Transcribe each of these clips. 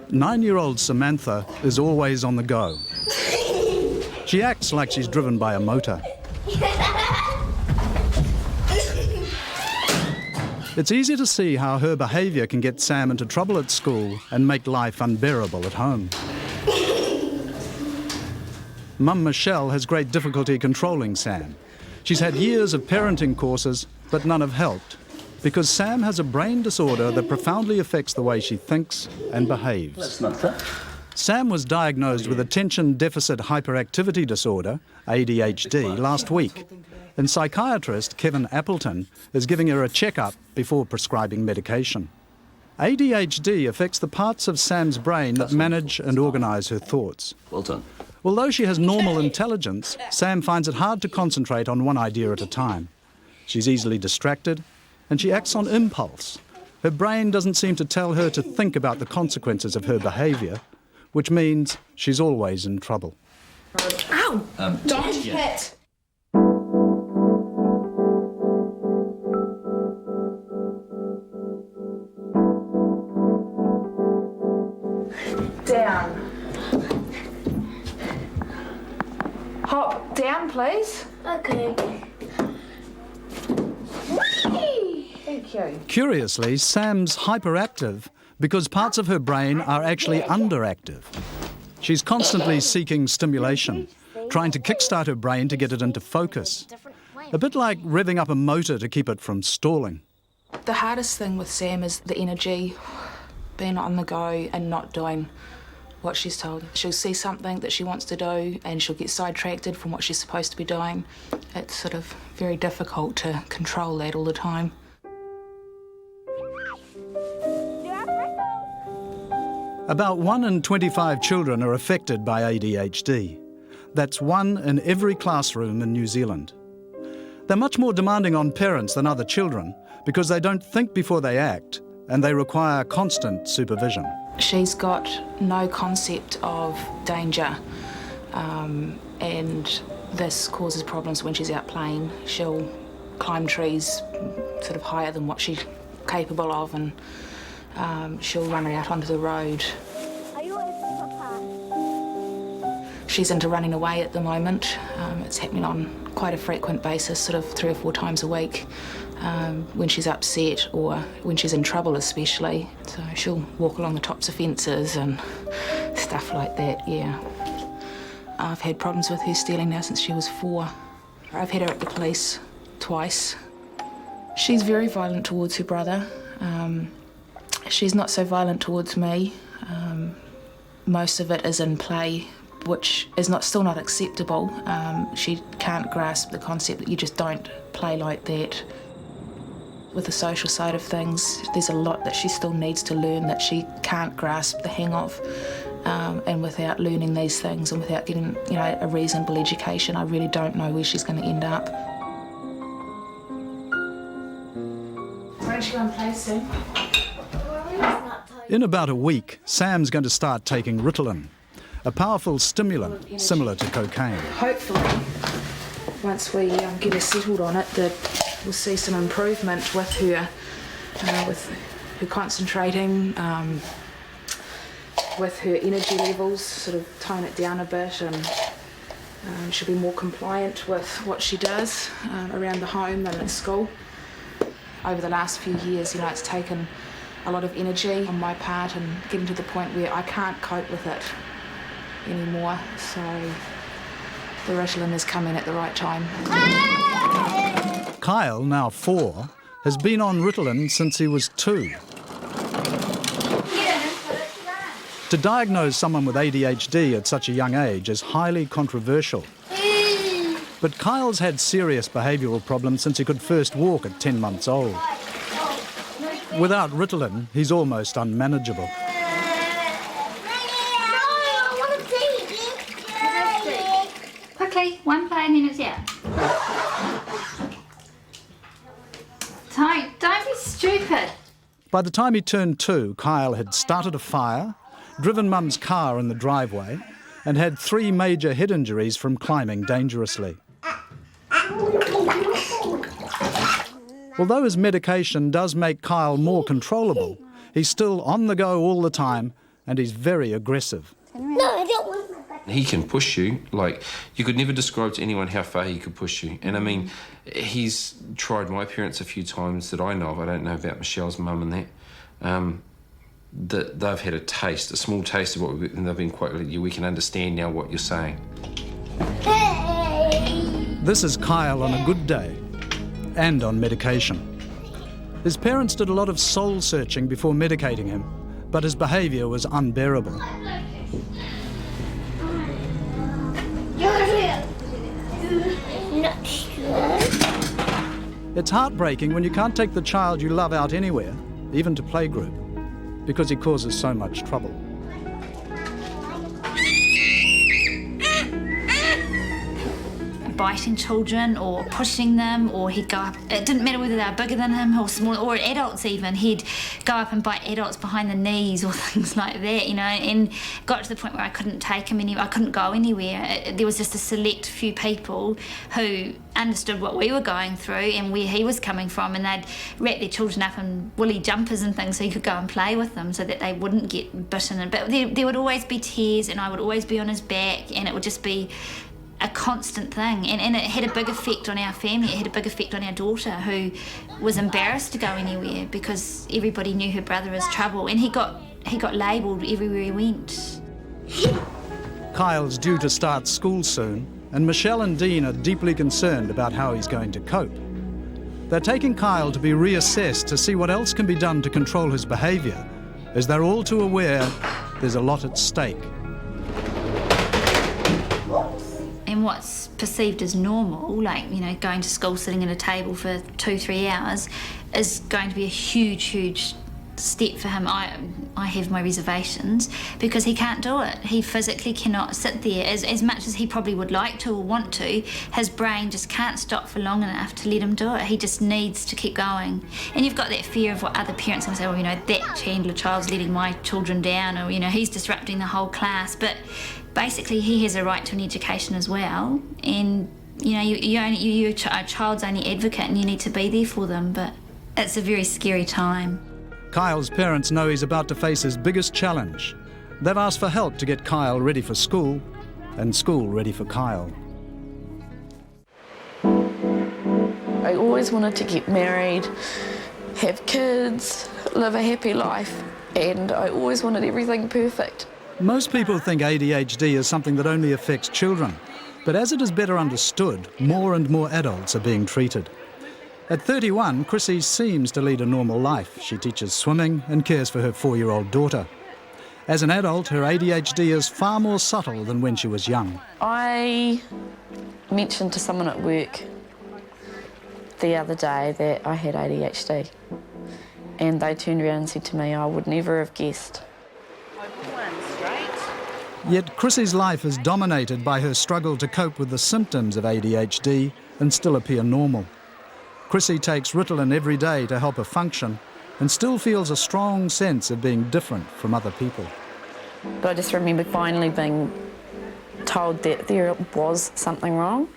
9-year-old Samantha is always on the go. She acts like she's driven by a motor. It's easy to see how her behaviour can get Sam into trouble at school and make life unbearable at home. Mum Michelle has great difficulty controlling Sam. She's had years of parenting courses, but none have helped, because Sam has a brain disorder that profoundly affects the way she thinks and behaves. That's not that. Sam was diagnosed with attention deficit hyperactivity disorder, ADHD, last week, and psychiatrist Kevin Appleton is giving her a checkup before prescribing medication. ADHD affects the parts of Sam's brain that manage and organise her thoughts. Well done. Although she has normal intelligence, Sam finds it hard to concentrate on one idea at a time. She's easily distracted, and she acts on impulse. Her brain doesn't seem to tell her to think about the consequences of her behaviour, which means she's always in trouble. Ow! Don't hit! Down. Hop down, please. Okay. Thank you. Curiously, Sam's hyperactive because parts of her brain are actually underactive. She's constantly seeking stimulation, trying to kickstart her brain to get it into focus. A bit like revving up a motor to keep it from stalling. The hardest thing with Sam is the energy, being on the go and not doing what she's told. She'll see something that she wants to do and she'll get sidetracked from what she's supposed to be doing. It's sort of very difficult to control that all the time. About 1 in 25 children are affected by ADHD. That's 1 in every classroom in New Zealand. They're much more demanding on parents than other children because they don't think before they act and they require constant supervision. She's got no concept of danger, and this causes problems when she's out playing. She'll climb trees sort of higher than what she's capable of, and she'll run out onto the road. She's into running away at the moment. It's happening on quite a frequent basis, sort of 3 or 4 times a week, when she's upset or when she's in trouble especially. So she'll walk along the tops of fences and stuff like that, yeah. I've had problems with her stealing now since she was 4. I've had her at the police twice. She's very violent towards her brother. She's not so violent towards me. Most of it is in play, which is still not acceptable. She can't grasp the concept that you just don't play like that. With the social side of things, there's a lot that she still needs to learn that she can't grasp the hang of. And without learning these things and without getting, a reasonable education, I really don't know where she's going to end up. Why don't you go and play, Sue? In about a week, Sam's going to start taking Ritalin, a powerful stimulant similar to cocaine. Hopefully, once we get her settled on it, that we'll see some improvement with her concentrating, with her energy levels, sort of tone it down a bit, and she'll be more compliant with what she does around the home than at school. Over the last few years, it's taken a lot of energy on my part and getting to the point where I can't cope with it anymore, so the Ritalin has come in at the right time. Kyle, now 4, has been on Ritalin since he was 2. To diagnose someone with ADHD at such a young age is highly controversial. But Kyle's had serious behavioural problems since he could first walk at 10 months old. Without Ritalin, he's almost unmanageable. Quickly, 1 play and then it's out. Don't be stupid. By the time he turned 2, Kyle had started a fire, driven Mum's car in the driveway, and had 3 major head injuries from climbing dangerously. Although his medication does make Kyle more controllable, he's still on the go all the time and he's very aggressive. No, I don't want my back. He can push you, like, you could never describe to anyone how far he could push you. And I mean, he's tried my parents a few times that I know of. I don't know about Michelle's mum and that they've had a small taste of what and they've been quite, we can understand now what you're saying. Hey! This is Kyle on a good day and on medication. His parents did a lot of soul searching before medicating him, but his behaviour was unbearable. Not sure. It's heartbreaking when you can't take the child you love out anywhere, even to playgroup, because he causes so much trouble. Biting children or pushing them, or he'd go up, it didn't matter whether they were bigger than him or smaller, or adults even, he'd go up and bite adults behind the knees or things like that, you know, and got to the point where I couldn't take him anywhere, I couldn't go anywhere. There was just a select few people who understood what we were going through and where he was coming from, and they'd wrap their children up in woolly jumpers and things so he could go and play with them so that they wouldn't get bitten. But there would always be tears, and I would always be on his back, and it would just be a constant thing, and it had a big effect on our family. It had a big effect on our daughter, who was embarrassed to go anywhere because everybody knew her brother was trouble, and he got labelled everywhere he went. Kyle's due to start school soon, and Michelle and Dean are deeply concerned about how he's going to cope. They're taking Kyle to be reassessed to see what else can be done to control his behaviour, as they're all too aware there's a lot at stake. And what's perceived as normal, like, you know, going to school, sitting at a table for 2-3 hours, is going to be a huge step for him. I have my reservations because he can't do it. He physically cannot sit there as much as he probably would like to or want to. His brain just can't stop for long enough to let him do it. He just needs to keep going. And you've got that fear of what other parents will say, well, you know, that Chandler child's letting my children down, or, you know, he's disrupting the whole class. But basically, he has a right to an education as well, and you know, you're a child's only advocate, and you need to be there for them. But it's a very scary time. Kyle's parents know he's about to face his biggest challenge. They've asked for help to get Kyle ready for school, and school ready for Kyle. I always wanted to get married, have kids, live a happy life, and I always wanted everything perfect. Most people think ADHD is something that only affects children, but as it is better understood, more and more adults are being treated. At 31, Chrissy seems to lead a normal life. She teaches swimming and cares for her 4-year-old daughter. As an adult, her ADHD is far more subtle than when she was young. I mentioned to someone at work the other day that I had ADHD, and they turned around and said to me, I would never have guessed. Yet Chrissy's life is dominated by her struggle to cope with the symptoms of ADHD and still appear normal. Chrissy takes Ritalin every day to help her function and still feels a strong sense of being different from other people. But I just remember finally being told that there was something wrong,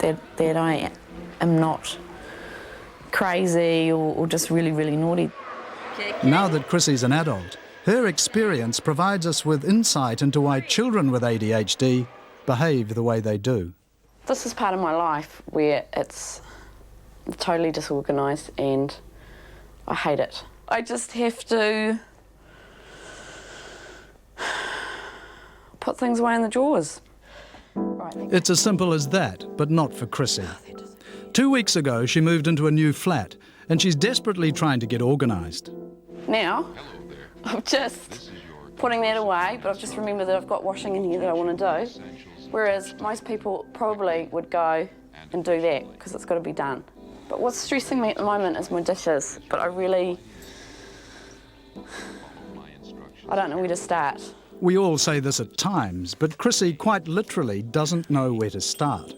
that I am not crazy or just really naughty. Now that Chrissy's an adult, her experience provides us with insight into why children with ADHD behave the way they do. This is part of my life where it's totally disorganised and I hate it. I just have to put things away in the drawers. It's as simple as that, but not for Chrissy. 2 weeks ago, she moved into a new flat, and she's desperately trying to get organised. Now, I'm just putting that away, but I've just remembered that I've got washing in here that I want to do, whereas most people probably would go and do that because it's got to be done. But what's stressing me at the moment is my dishes, but I don't know where to start. We all say this at times, but Chrissy quite literally doesn't know where to start.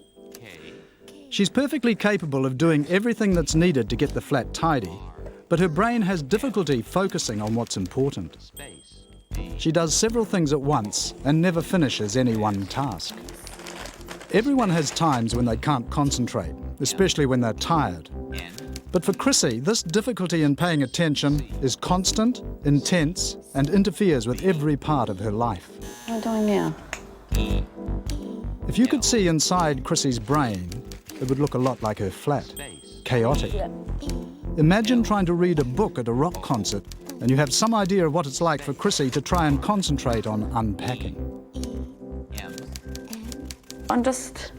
She's perfectly capable of doing everything that's needed to get the flat tidy, but her brain has difficulty focusing on what's important. She does several things at once and never finishes any one task. Everyone has times when they can't concentrate, especially when they're tired. But for Chrissy, this difficulty in paying attention is constant, intense, and interferes with every part of her life. What am I doing now? If you could see inside Chrissy's brain, it would look a lot like her flat, chaotic. Imagine trying to read a book at a rock concert, and you have some idea of what it's like for Chrissy to try and concentrate on unpacking. I'm just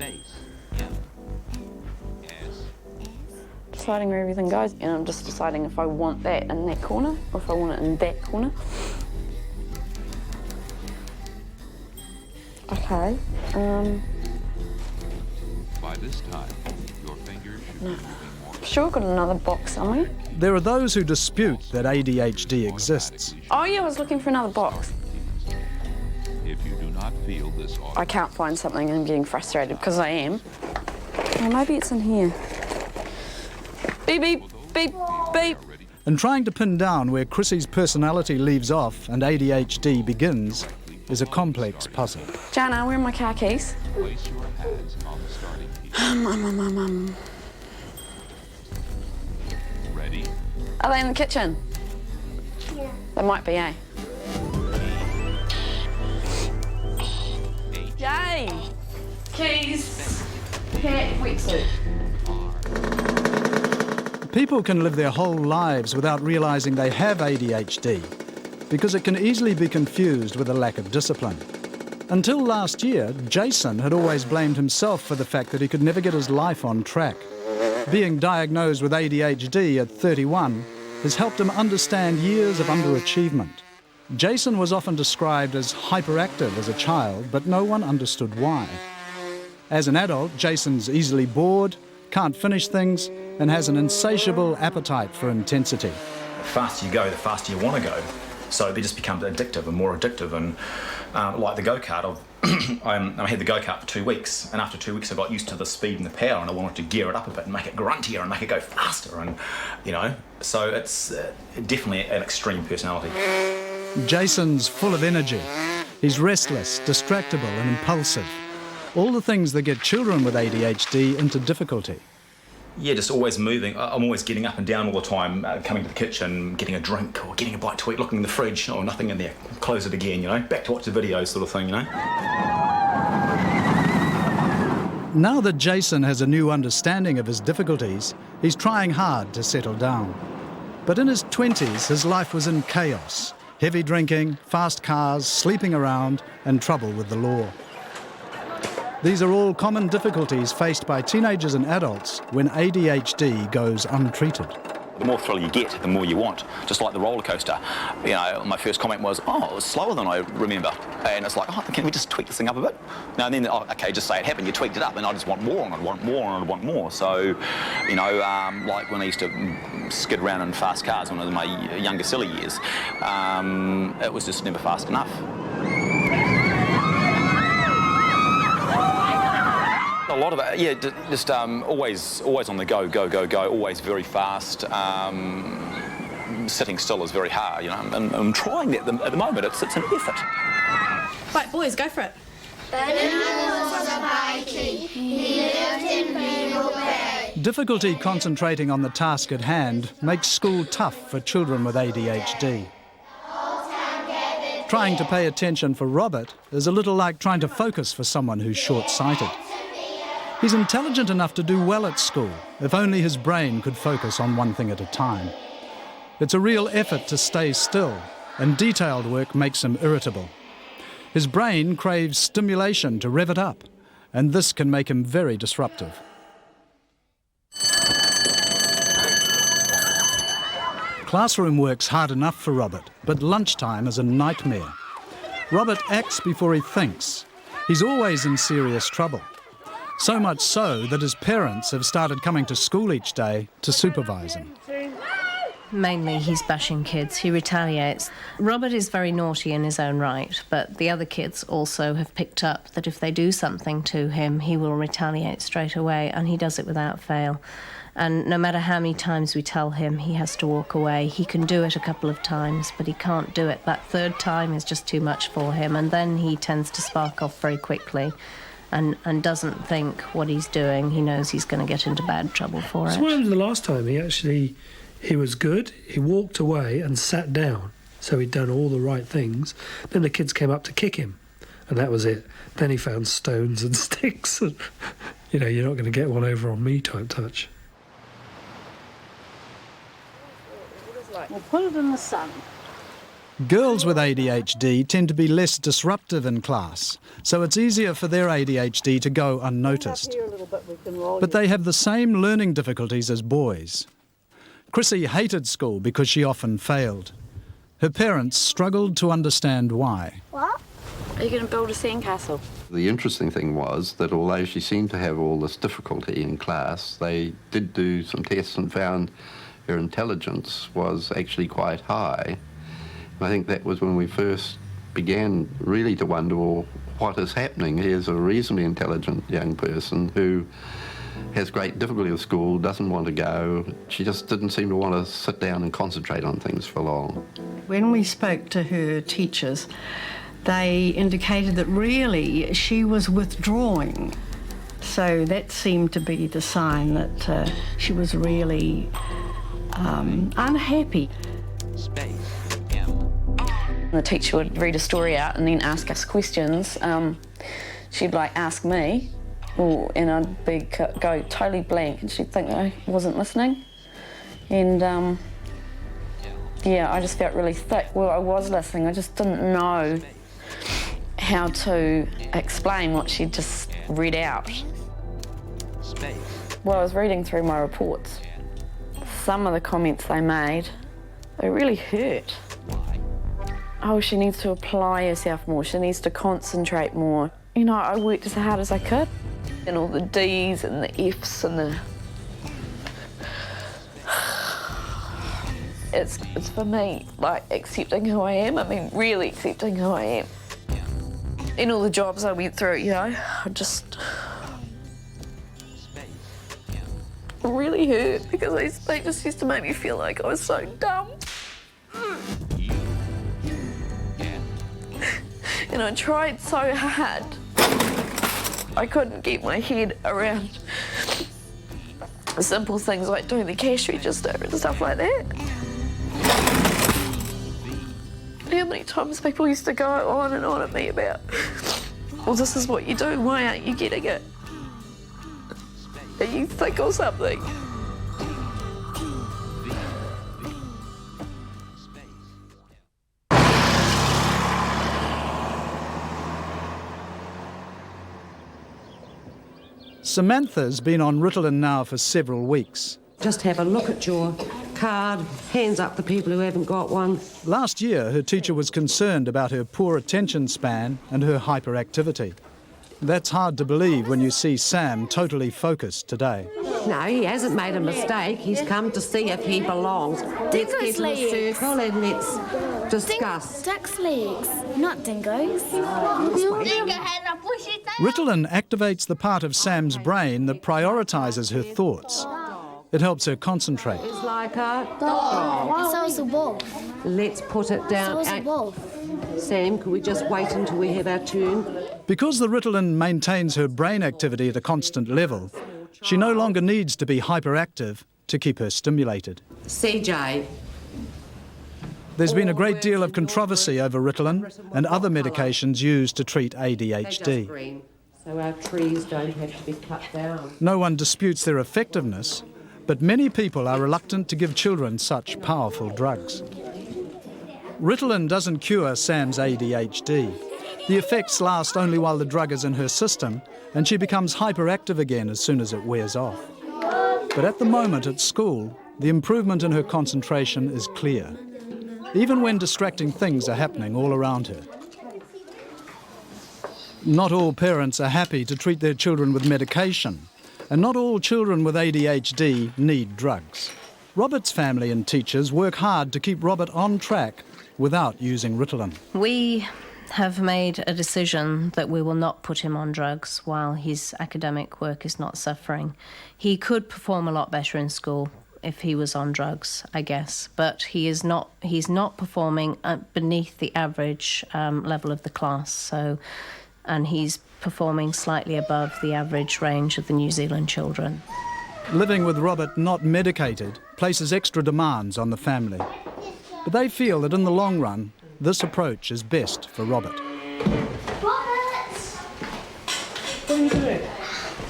deciding where everything goes, and I'm just deciding if I want that in that corner or if I want it in that corner. Okay. By this time, your fingers should be moving more. Sure, got another box somewhere. There are those who dispute that ADHD exists. Oh yeah, I was looking for another box. If you do not feel this I can't find something and I'm getting frustrated because I am. Oh, maybe it's in here. Beep, beep, beep, beep. And trying to pin down where Chrissy's personality leaves off and ADHD begins is a complex puzzle. Jana, where are my car keys? place your hands on the starting key. Ready? Are they in the kitchen? Yeah. They might be, eh? Yay! Keys. Cat wetsuit. People can live their whole lives without realising they have ADHD because it can easily be confused with a lack of discipline. Until last year, Jason had always blamed himself for the fact that he could never get his life on track. Being diagnosed with ADHD at 31 has helped him understand years of underachievement. Jason was often described as hyperactive as a child, but no one understood why. As an adult, Jason's easily bored, can't finish things, and has an insatiable appetite for intensity. The faster you go, the faster you want to go. So they just become addictive and more addictive. And like the go-kart, I had the go-kart for 2 weeks, and after 2 weeks I got used to the speed and the power, and I wanted to gear it up a bit and make it gruntier and make it go faster, and so it's definitely an extreme personality. Jason's full of energy. He's restless, distractible and impulsive. All the things that get children with ADHD into difficulty. Yeah, just always moving. I'm always getting up and down all the time, coming to the kitchen, getting a drink or getting a bite to eat, looking in the fridge, oh, nothing in there, close it again, back to watch the videos sort of thing, Now that Jason has a new understanding of his difficulties, he's trying hard to settle down. But in his 20s, his life was in chaos. Heavy drinking, fast cars, sleeping around, and trouble with the law. These are all common difficulties faced by teenagers and adults when ADHD goes untreated. The more thrill you get, the more you want, just like the roller coaster. My first comment was, it was slower than I remember. And it's like, can we just tweak this thing up a bit? Now and then, okay, just say it happened, you tweaked it up, and I just want more, and I want more, and I want more. So, like when I used to skid around in fast cars when I was in my younger silly years, it was just never fast enough. A lot of it, just always on the go, always very fast. Sitting still is very hard, and I'm trying that at the moment. It's an effort. Right, boys, go for it. Difficulty concentrating on the task at hand makes school tough for children with ADHD. Trying to pay attention for Robert is a little like trying to focus for someone who's short-sighted. He's intelligent enough to do well at school, if only his brain could focus on one thing at a time. It's a real effort to stay still, and detailed work makes him irritable. His brain craves stimulation to rev it up, and this can make him very disruptive. Classroom work's hard enough for Robert, but lunchtime is a nightmare. Robert acts before he thinks. He's always in serious trouble. So much so that his parents have started coming to school each day to supervise him. Mainly he's bashing kids, he retaliates. Robert is very naughty in his own right, but the other kids also have picked up that if they do something to him, he will retaliate straight away, and he does it without fail. And no matter how many times we tell him he has to walk away, he can do it a couple of times, but he can't do it. That third time is just too much for him, and then he tends to spark off very quickly. and doesn't think what he's doing. He knows he's going to get into bad trouble for it. So what happened the last time? He was good, he walked away and sat down, so he'd done all the right things. Then the kids came up to kick him, and that was it. Then he found stones and sticks, and, you know, you're not going to get one over on me type touch. We'll put it in the sun. Girls with ADHD tend to be less disruptive in class, so it's easier for their ADHD to go unnoticed. But they have the same learning difficulties as boys. Chrissy hated school because she often failed. Her parents struggled to understand why. What? Are you going to build a sandcastle? The interesting thing was that although she seemed to have all this difficulty in class, they did do some tests and found her intelligence was actually quite high. I think that was when we first began really to wonder, well, what is happening? Here's a reasonably intelligent young person who has great difficulty with school, doesn't want to go. She just didn't seem to want to sit down and concentrate on things for long. When we spoke to her teachers, they indicated that really she was withdrawing. So that seemed to be the sign that she was really unhappy. The teacher would read a story out and then ask us questions. She'd ask me, and I'd go totally blank, and she'd think I wasn't listening. And yeah, I just felt really thick. Well, I was listening, I just didn't know how to explain what she'd just read out. Well, I was reading through my reports. Some of the comments they made, they really hurt. Oh, she needs to apply herself more, she needs to concentrate more. You know, I worked as hard as I could. And all the D's and the F's and the... It's for me, accepting who I am. I mean, really accepting who I am. In all the jobs I went through, you know, I just... really hurt because they just used to make me feel like I was so dumb. And I tried so hard. I couldn't get my head around simple things like doing the cash register and stuff like that. How many times people used to go on and on at me about, well, this is what you do, why aren't you getting it? Are you thick or something? Samantha's been on Ritalin now for several weeks. Just have a look at your card, hands up the people who haven't got one. Last year, her teacher was concerned about her poor attention span and her hyperactivity. That's hard to believe when you see Sam totally focused today. No, he hasn't made a mistake. He's come to see if he belongs. Let's get in a circle and let's discuss. Duck's legs, not dingoes. Ritalin activates the part of Sam's brain that prioritises her thoughts. It helps her concentrate. It's like a dog. So is a wolf. Let's put it down. So is a wolf. Sam, can we just wait until we have our turn? Because the Ritalin maintains her brain activity at a constant level, she no longer needs to be hyperactive to keep her stimulated. CJ. There's been a great deal of controversy over Ritalin and other medications used to treat ADHD. So our trees don't have to be cut down. No one disputes their effectiveness, but many people are reluctant to give children such powerful drugs. Ritalin doesn't cure Sam's ADHD. The effects last only while the drug is in her system, and she becomes hyperactive again as soon as it wears off. But at the moment at school, the improvement in her concentration is clear, even when distracting things are happening all around her. Not all parents are happy to treat their children with medication, and not all children with ADHD need drugs. Robert's family and teachers work hard to keep Robert on track without using Ritalin. We have made a decision that we will not put him on drugs while his academic work is not suffering. He could perform a lot better in school if he was on drugs, I guess, but he's not performing beneath the average level of the class. So and he's performing slightly above the average range of the New Zealand children. Living with Robert not medicated places extra demands on the family. But they feel that in the long run, this approach is best for Robert. Robert! What are you doing?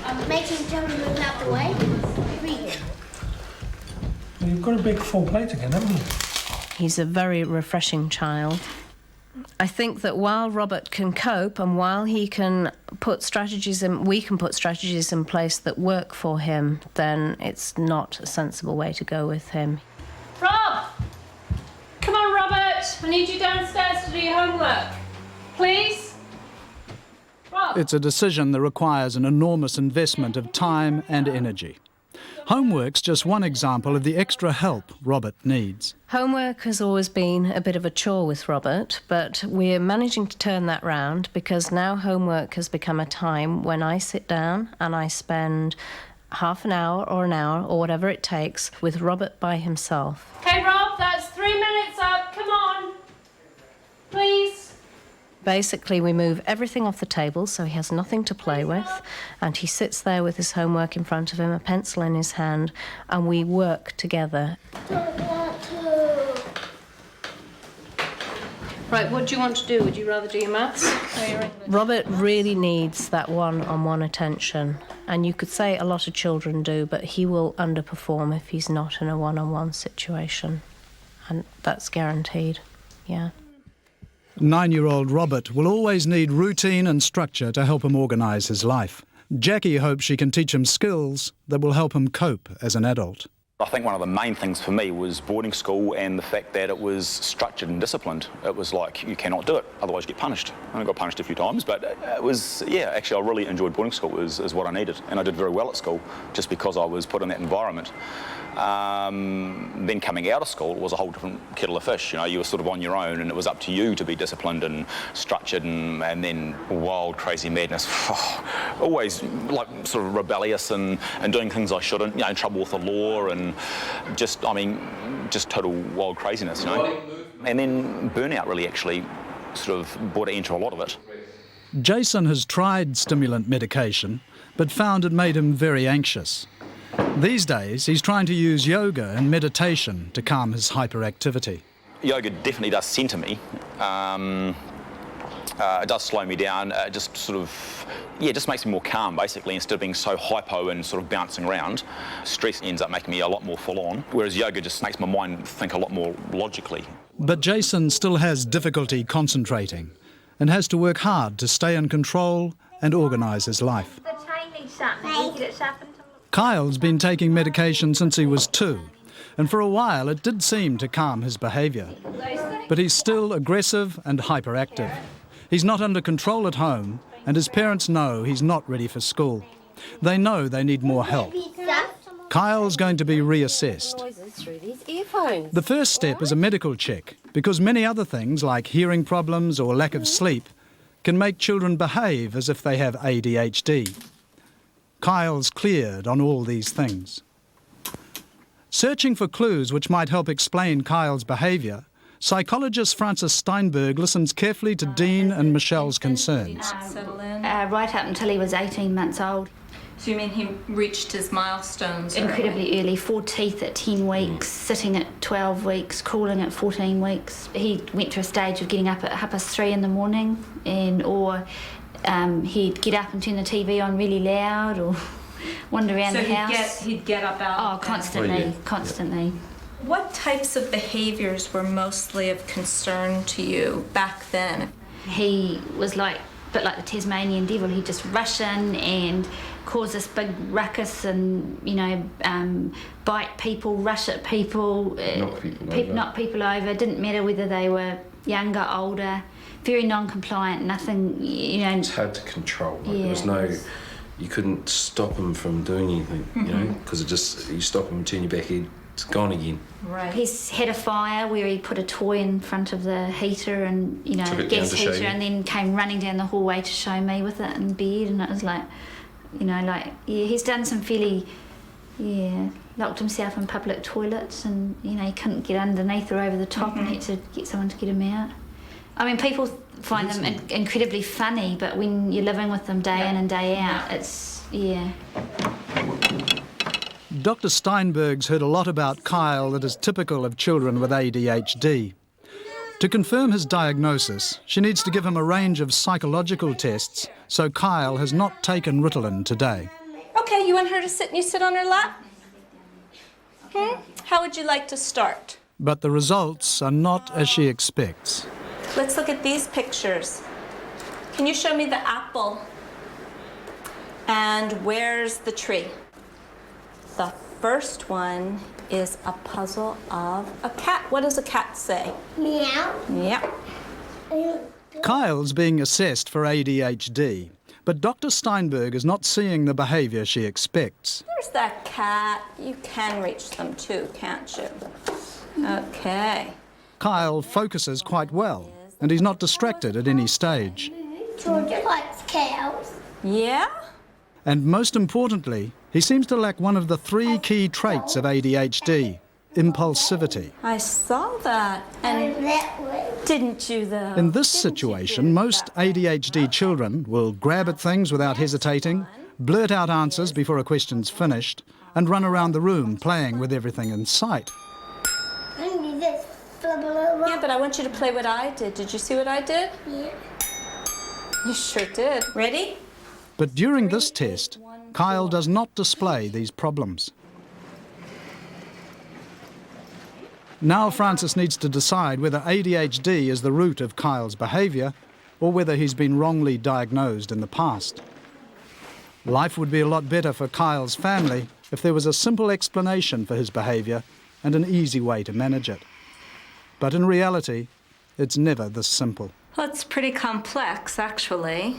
I'm making children move out the way. Reading. You've got a big full plate again, haven't you? He's a very refreshing child. I think that while Robert can cope and while he can put strategies in, we can put strategies in place that work for him, then it's not a sensible way to go with him. Rob! Come on, Robert! I need you downstairs to do your homework. Please? Rob! It's a decision that requires an enormous investment of time and energy. Homework's just one example of the extra help Robert needs. Homework has always been a bit of a chore with Robert, but we're managing to turn that round because now homework has become a time when I sit down and I spend half an hour or whatever it takes with Robert by himself. Okay, Rob, that's 3 minutes up. Come on. Please. Basically, we move everything off the table so he has nothing to play with, and he sits there with his homework in front of him, a pencil in his hand, and we work together. Right, what do you want to do? Would you rather do your maths or your English? Robert really needs that one-on-one attention, and you could say a lot of children do, but he will underperform if he's not in a one-on-one situation, and that's guaranteed, yeah. 9-year-old Robert will always need routine and structure to help him organise his life. Jackie hopes she can teach him skills that will help him cope as an adult. I think one of the main things for me was boarding school and the fact that it was structured and disciplined. It was like, you cannot do it, otherwise you get punished. I got punished a few times, but it was, yeah, actually I really enjoyed boarding school, is what I needed. And I did very well at school, just because I was put in that environment. Then coming out of school was a whole different kettle of fish. You know, you were sort of on your own and it was up to you to be disciplined and structured, and then wild, crazy madness. Always like sort of rebellious and doing things I shouldn't, you know, in trouble with the law and just total wild craziness, you know. And then burnout really actually sort of brought an end to a lot of it. Jason has tried stimulant medication, but found it made him very anxious. These days, he's trying to use yoga and meditation to calm his hyperactivity. Yoga definitely does centre me. It does slow me down. It just sort of, yeah, just makes me more calm, basically, instead of being so hypo and sort of bouncing around. Stress ends up making me a lot more full-on, whereas yoga just makes my mind think a lot more logically. But Jason still has difficulty concentrating and has to work hard to stay in control and organise his life. The chain needs sharpening. Get it sharpened. Kyle's been taking medication since he was 2, and for a while it did seem to calm his behaviour. But he's still aggressive and hyperactive. He's not under control at home, and his parents know he's not ready for school. They know they need more help. Kyle's going to be reassessed. The first step is a medical check, because many other things like hearing problems or lack of sleep can make children behave as if they have ADHD. Kyle's cleared on all these things. Searching for clues which might help explain Kyle's behaviour, psychologist Frances Steinberg listens carefully to Dean and Michelle's concerns. Right up until he was 18 months old. So you mean he reached his milestones Incredibly early, 4 teeth at 10 weeks, sitting at 12 weeks, crawling at 14 weeks. He went to a stage of getting up at 3:30 in the morning, or he'd get up and turn the TV on really loud or wander around the house. He'd get up out. Oh, constantly, constantly. What types of behaviours were mostly of concern to you back then? He was like a bit like the Tasmanian devil. He'd just rush in and cause this big ruckus and, you know, bite people, rush at people, knock people over. Didn't matter whether they were younger, older. Very non-compliant, nothing, you know. It's hard to control. Like, yeah. There was no, you couldn't stop him from doing anything, you know, because you stop him and turn your back head, it's gone again. Right. He's had a fire where he put a toy in front of the heater and, you know, gas heater, and then came running down the hallway to show me with it in bed, and it was like, you know, like, yeah, he's done some fairly, yeah, locked himself in public toilets and, you know, he couldn't get underneath or over the top and had to get someone to get him out. I mean, people find them incredibly funny, but when you're living with them day in and day out, it's, yeah. Dr. Steinberg's heard a lot about Kyle that is typical of children with ADHD. To confirm his diagnosis, she needs to give him a range of psychological tests, so Kyle has not taken Ritalin today. Okay, you want her to sit and you sit on her lap? How would you like to start? But the results are not as she expects. Let's look at these pictures. Can you show me the apple? And where's the tree? The first one is a puzzle of a cat. What does a cat say? Meow. Yep. Kyle's being assessed for ADHD, but Dr. Steinberg is not seeing the behaviour she expects. There's that cat. You can reach them too, can't you? Okay. Kyle focuses quite well, and he's not distracted at any stage. Georgia likes cows. Yeah? And most importantly, he seems to lack one of the 3 key traits of ADHD, impulsivity. I saw that. And didn't you, though? In this situation, most ADHD children will grab at things without hesitating, blurt out answers before a question's finished, and run around the room playing with everything in sight. Yeah, but I want you to play what I did. Did you see what I did? Yeah. You sure did. Ready? But during this test, Kyle does not display these problems. Now Francis needs to decide whether ADHD is the root of Kyle's behaviour or whether he's been wrongly diagnosed in the past. Life would be a lot better for Kyle's family if there was a simple explanation for his behaviour and an easy way to manage it. But in reality, it's never this simple. Well, it's pretty complex, actually.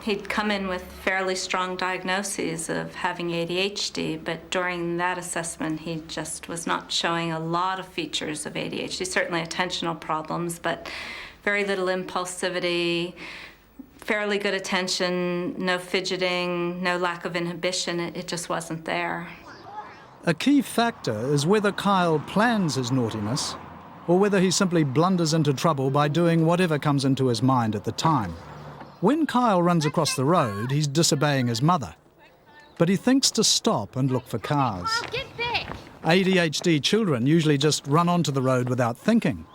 He'd come in with fairly strong diagnoses of having ADHD, but during that assessment, he just was not showing a lot of features of ADHD, certainly attentional problems, but very little impulsivity, fairly good attention, no fidgeting, no lack of inhibition. It just wasn't there. A key factor is whether Kyle plans his naughtiness or whether he simply blunders into trouble by doing whatever comes into his mind at the time. When Kyle runs across the road, he's disobeying his mother, but he thinks to stop and look for cars. Get back. ADHD children usually just run onto the road without thinking.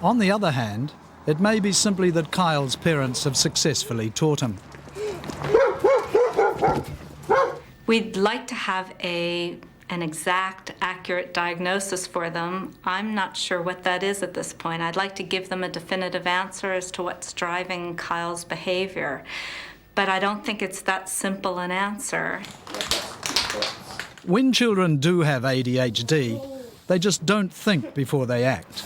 On the other hand, it may be simply that Kyle's parents have successfully taught him. We'd like to have an exact, accurate diagnosis for them. I'm not sure what that is at this point. I'd like to give them a definitive answer as to what's driving Kyle's behavior, but I don't think it's that simple an answer. When children do have ADHD, they just don't think before they act.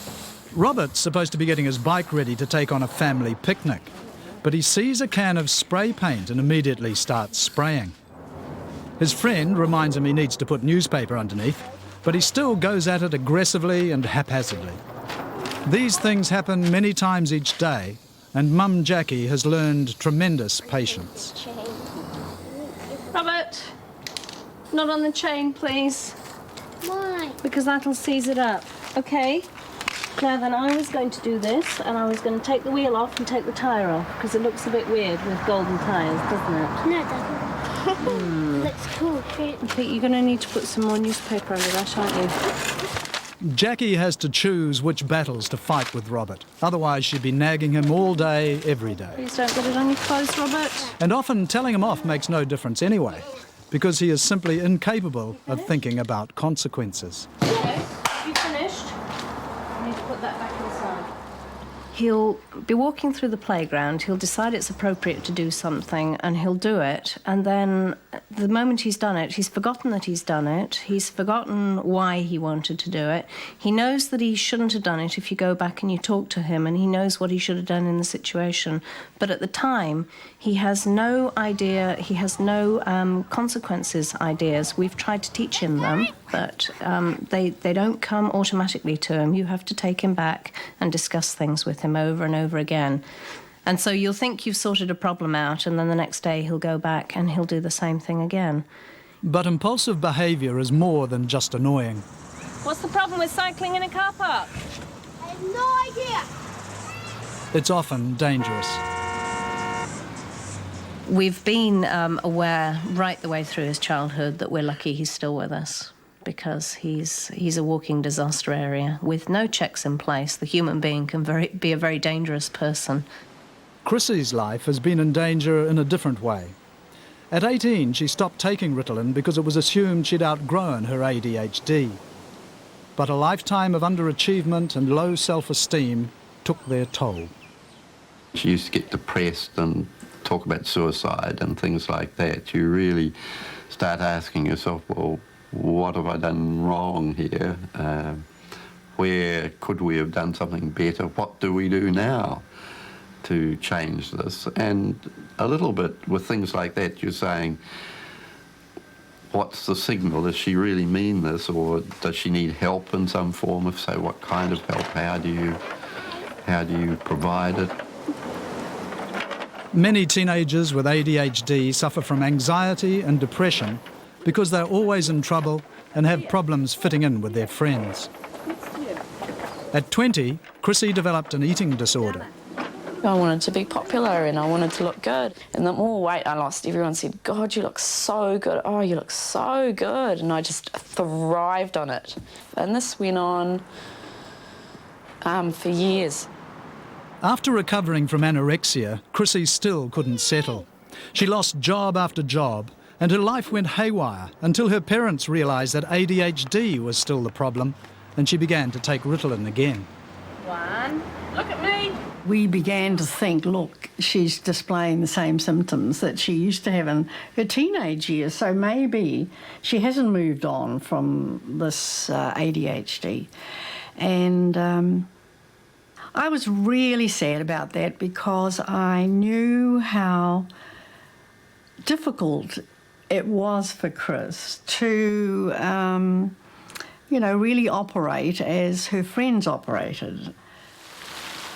Robert's supposed to be getting his bike ready to take on a family picnic, but he sees a can of spray paint and immediately starts spraying. His friend reminds him he needs to put newspaper underneath, but he still goes at it aggressively and haphazardly. These things happen many times each day, and Mum Jackie has learned tremendous patience. Robert, not on the chain, please. Why? Because that'll seize it up. Okay? Now then, I was going to do this, and I was going to take the wheel off and take the tyre off, because it looks a bit weird with golden tyres, doesn't it? No, it doesn't. Looks cool. I think you're going to need to put some more newspaper under that, aren't you? Jackie has to choose which battles to fight with Robert. Otherwise, she'd be nagging him all day, every day. Please don't get it on your clothes, Robert. And often telling him off makes no difference anyway, because he is simply incapable of thinking about consequences. You finished? I need to put that back inside. He'll be walking through the playground, he'll decide it's appropriate to do something, and he'll do it, and then the moment he's done it, he's forgotten that he's done it, he's forgotten why he wanted to do it, he knows that he shouldn't have done it if you go back and you talk to him, and he knows what he should have done in the situation, but at the time, he has no idea, he has no consequences ideas. We've tried to teach him them, but they don't come automatically to him. You have to take him back and discuss things with him over and over again. And so you'll think you've sorted a problem out, and then the next day he'll go back and he'll do the same thing again. But impulsive behaviour is more than just annoying. What's the problem with cycling in a car park? I have no idea. It's often dangerous. We've been aware right the way through his childhood that we're lucky he's still with us, because he's a walking disaster area with no checks in place. The human being can be a very dangerous person. Chrissy's life has been in danger in a different way. At 18, she stopped taking Ritalin because it was assumed she'd outgrown her ADHD. But a lifetime of underachievement and low self-esteem took their toll. She used to get depressed and talk about suicide and things like that. You really start asking yourself, well, what have I done wrong here? Where could we have done something better? What do we do now to change this? And a little bit with things like that, you're saying, what's the signal? Does she really mean this, or does she need help in some form? If so, what kind of help? How do you provide it? Many teenagers with ADHD suffer from anxiety and depression because they're always in trouble and have problems fitting in with their friends. At 20, Chrissy developed an eating disorder. I wanted to be popular and I wanted to look good. And the more weight I lost, everyone said, God, you look so good. Oh, you look so good. And I just thrived on it. And this went on for years. After recovering from anorexia, Chrissy still couldn't settle. She lost job after job, and her life went haywire until her parents realised that ADHD was still the problem, and she began to take Ritalin again. One, look at me. We began to think, look, she's displaying the same symptoms that she used to have in her teenage years, so maybe she hasn't moved on from this ADHD. And I was really sad about that because I knew how difficult it was for Chris to, really operate as her friends operated.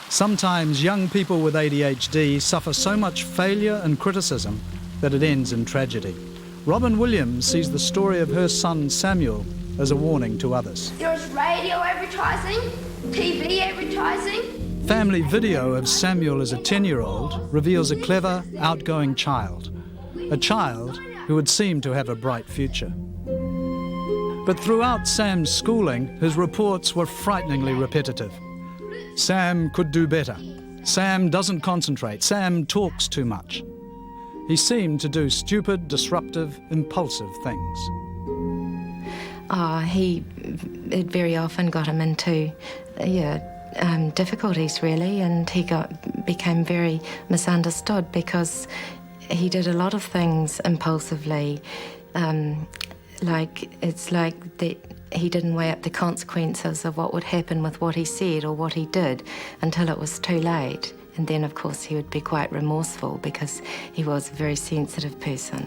Sometimes young people with ADHD suffer so much failure and criticism that it ends in tragedy. Robin Williams sees the story of her son Samuel as a warning to others. There's radio advertising, TV advertising. Family video of Samuel as a 10-year-old reveals a clever, outgoing child. A child who would seem to have a bright future. But throughout Sam's schooling, his reports were frighteningly repetitive. Sam could do better. Sam doesn't concentrate. Sam talks too much. He seemed to do stupid, disruptive, impulsive things. It very often got him into, difficulties really, and he became very misunderstood because he did a lot of things impulsively. It's like that he didn't weigh up the consequences of what would happen with what he said or what he did until it was too late. And then, of course, he would be quite remorseful because he was a very sensitive person.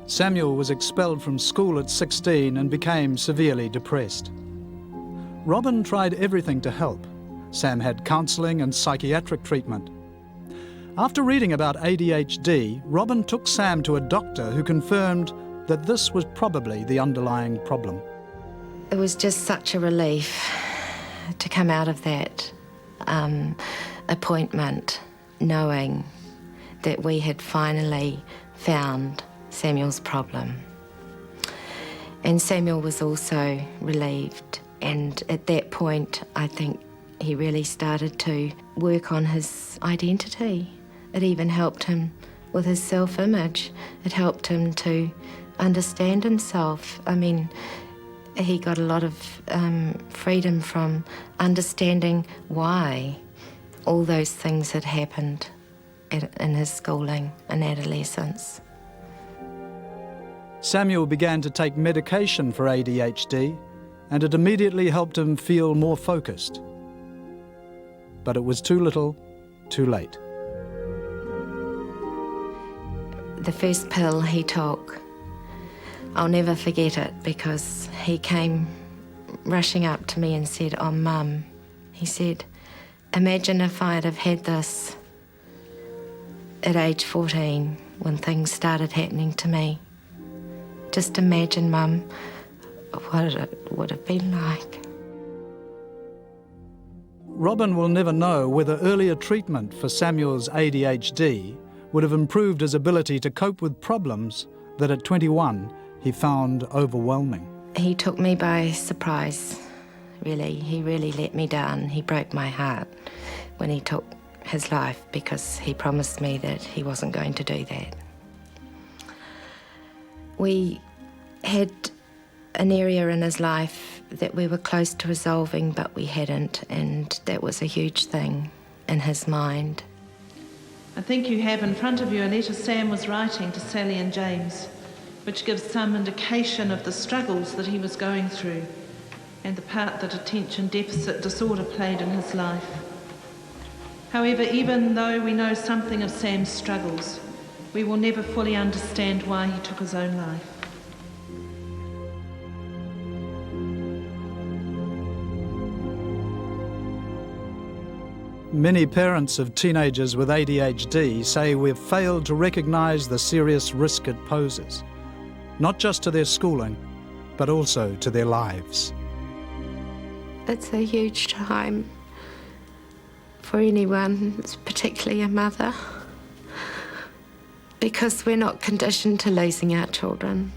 Samuel was expelled from school at 16 and became severely depressed. Robin tried everything to help. Sam had counselling and psychiatric treatment. After reading about ADHD, Robin took Sam to a doctor who confirmed that this was probably the underlying problem. It was just such a relief to come out of that appointment knowing that we had finally found Samuel's problem. And Samuel was also relieved, and at that point I think he really started to work on his identity. It even helped him with his self-image. It helped him to understand himself. I mean, he got a lot of freedom from understanding why all those things had happened in his schooling and adolescence. Samuel began to take medication for ADHD, and it immediately helped him feel more focused. But it was too little, too late. The first pill he took, I'll never forget it because he came rushing up to me and said, "Oh, Mum," he said, "imagine if I'd have had this at age 14 when things started happening to me. Just imagine, Mum, what it would have been like." Robin will never know whether earlier treatment for Samuel's ADHD would have improved his ability to cope with problems that at 21 he found overwhelming. He took me by surprise, really. He really let me down. He broke my heart when he took his life because he promised me that he wasn't going to do that. We had an area in his life that we were close to resolving, but we hadn't, and that was a huge thing in his mind. I think you have in front of you a letter Sam was writing to Sally and James, which gives some indication of the struggles that he was going through and the part that attention deficit disorder played in his life. However, even though we know something of Sam's struggles, we will never fully understand why he took his own life. Many parents of teenagers with ADHD say we've failed to recognise the serious risk it poses, not just to their schooling, but also to their lives. It's a huge time for anyone, particularly a mother, because we're not conditioned to losing our children.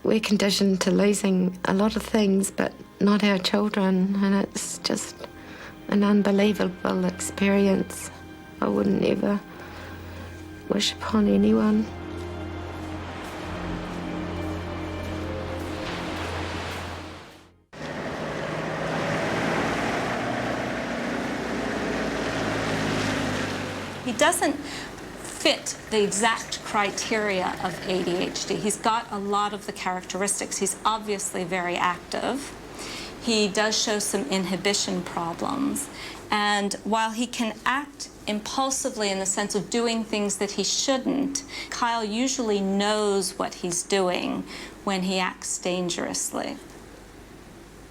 We're conditioned to losing a lot of things, but not our children, and it's just an unbelievable experience. I wouldn't ever wish upon anyone. He doesn't fit the exact criteria of ADHD. He's got a lot of the characteristics. He's obviously very active. He does show some inhibition problems. And while he can act impulsively in the sense of doing things that he shouldn't, Kyle usually knows what he's doing when he acts dangerously.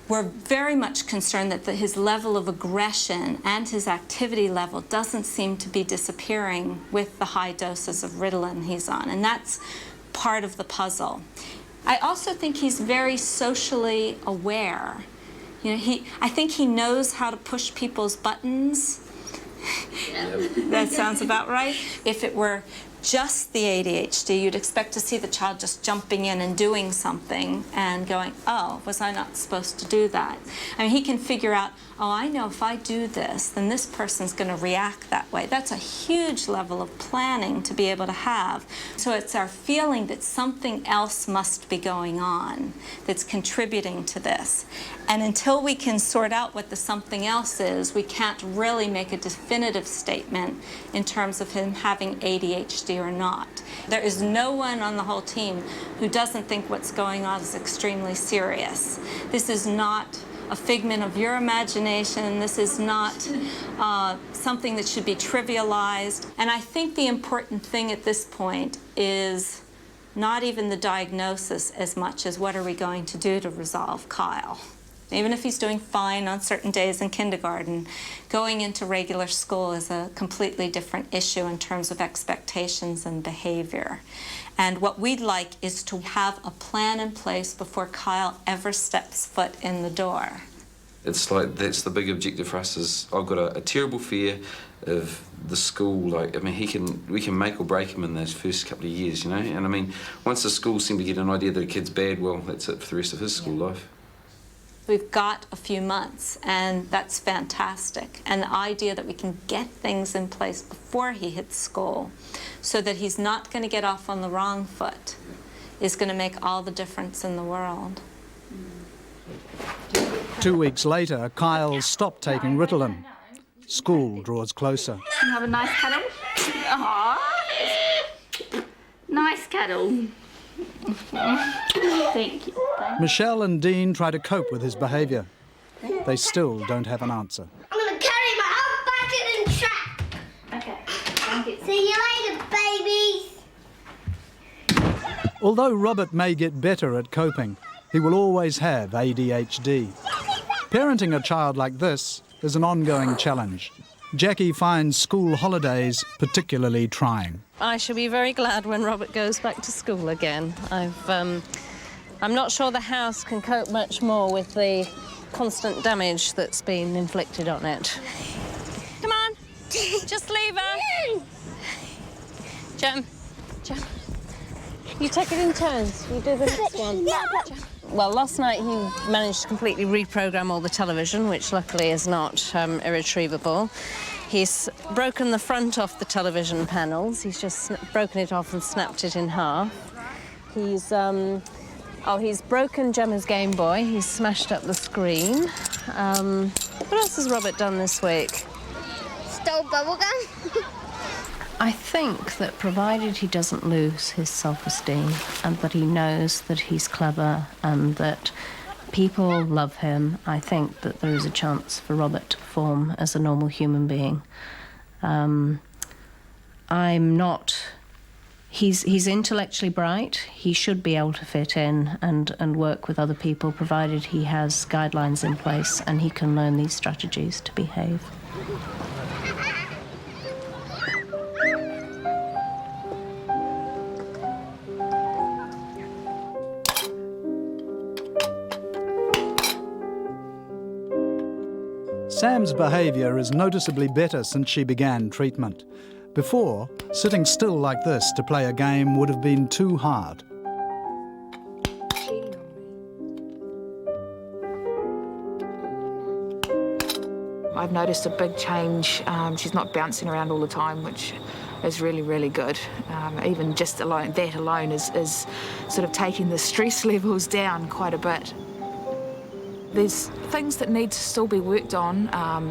We're very much concerned that his level of aggression and his activity level doesn't seem to be disappearing with the high doses of Ritalin he's on, and that's part of the puzzle. I also think he's very socially aware. You know, I think he knows how to push people's buttons. That sounds about right. If it were just the ADHD, you'd expect to see the child just jumping in and doing something and going, oh, was I not supposed to do that? I mean, he can figure out, oh, I know if I do this, then this person's going to react that way. That's a huge level of planning to be able to have. So it's our feeling that something else must be going on that's contributing to this. And until we can sort out what the something else is, we can't really make a definitive statement in terms of him having ADHD or not. There is no one on the whole team who doesn't think what's going on is extremely serious. This is not a figment of your imagination. This is not something that should be trivialized. And I think the important thing at this point is not even the diagnosis as much as what are we going to do to resolve Kyle. Even if he's doing fine on certain days in kindergarten, going into regular school is a completely different issue in terms of expectations and behavior. And what we'd like is to have a plan in place before Kyle ever steps foot in the door. It's like, that's the big objective for us. Is I've got a terrible fear of the school. Like, I mean, we can make or break him in those first couple of years, you know. And I mean, once the schools seem to get an idea that a kid's bad, well, that's it for the rest of his school life. We've got a few months, and that's fantastic. And the idea that we can get things in place before he hits school so that he's not going to get off on the wrong foot is going to make all the difference in the world. 2 weeks later, Kyle stopped taking Ritalin. School draws closer. Can you have a nice cuddle? Aww. Nice cuddle. Thank you. Michelle and Dean try to cope with his behaviour. They still don't have an answer. I'm going to carry my whole bucket and trap. Okay, thank you. See you later, babies. Although Robert may get better at coping, he will always have ADHD. Parenting a child like this is an ongoing challenge. Jackie finds school holidays particularly trying. I shall be very glad when Robert goes back to school again. I'm not sure the house can cope much more with the constant damage that's been inflicted on it. Come on, just leave her. Jem. You take it in turns. You do the next one. Well, last night he managed to completely reprogram all the television, which luckily is not irretrievable. He's broken the front off the television panels. He's just broken it off and snapped it in half. He's broken Gemma's Game Boy. He's smashed up the screen. What else has Robert done this week? Stole bubblegum. I think that provided he doesn't lose his self-esteem and that he knows that he's clever and that people love him, I think that there is a chance for Robert to perform as a normal human being. He's intellectually bright. He should be able to fit in and work with other people, provided he has guidelines in place and he can learn these strategies to behave. Sam's behaviour is noticeably better since she began treatment. Before, sitting still like this to play a game would have been too hard. I've noticed a big change. She's not bouncing around all the time, which is really, really good. Even just that alone is sort of taking the stress levels down quite a bit. There's things that need to still be worked on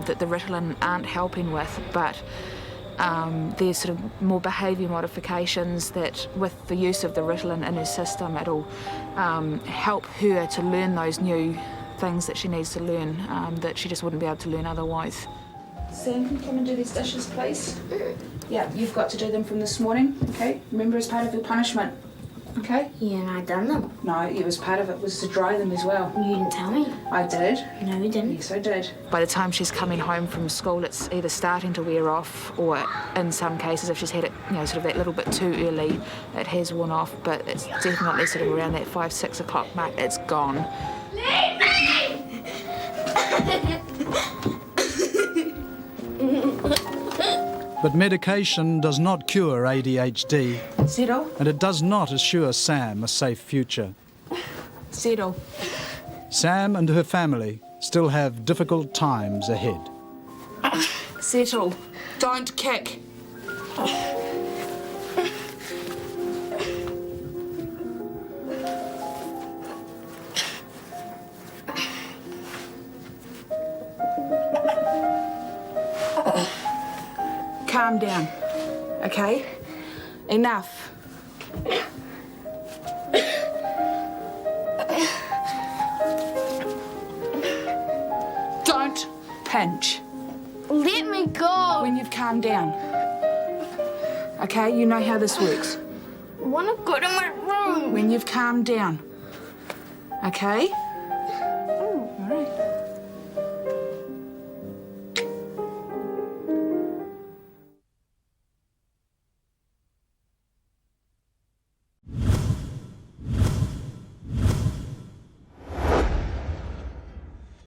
that the Ritalin aren't helping with, but there's sort of more behaviour modifications that with the use of the Ritalin in her system, it'll help her to learn those new things that she needs to learn that she just wouldn't be able to learn otherwise. Sam, can you come and do these dishes, please? Yeah, you've got to do them from this morning, okay? Remember, as part of your punishment, okay? Yeah, and I done them. No, it was part of it was to dry them as well. You didn't tell me. I did. No, you didn't. Yes, I did. By the time she's coming home from school, it's either starting to wear off, or in some cases, if she's had it, sort of that little bit too early, it has worn off. But it's definitely sort of around that 5-6 o'clock mark. It's gone. Leave me! But medication does not cure ADHD. Settle. And it does not assure Sam a safe future. Settle. Sam and her family still have difficult times ahead. Settle. Don't kick. Calm down, okay? Enough. Don't pinch. Let me go. When you've calmed down. Okay, you know how this works. I want to go to my room. When you've calmed down. Okay? All right.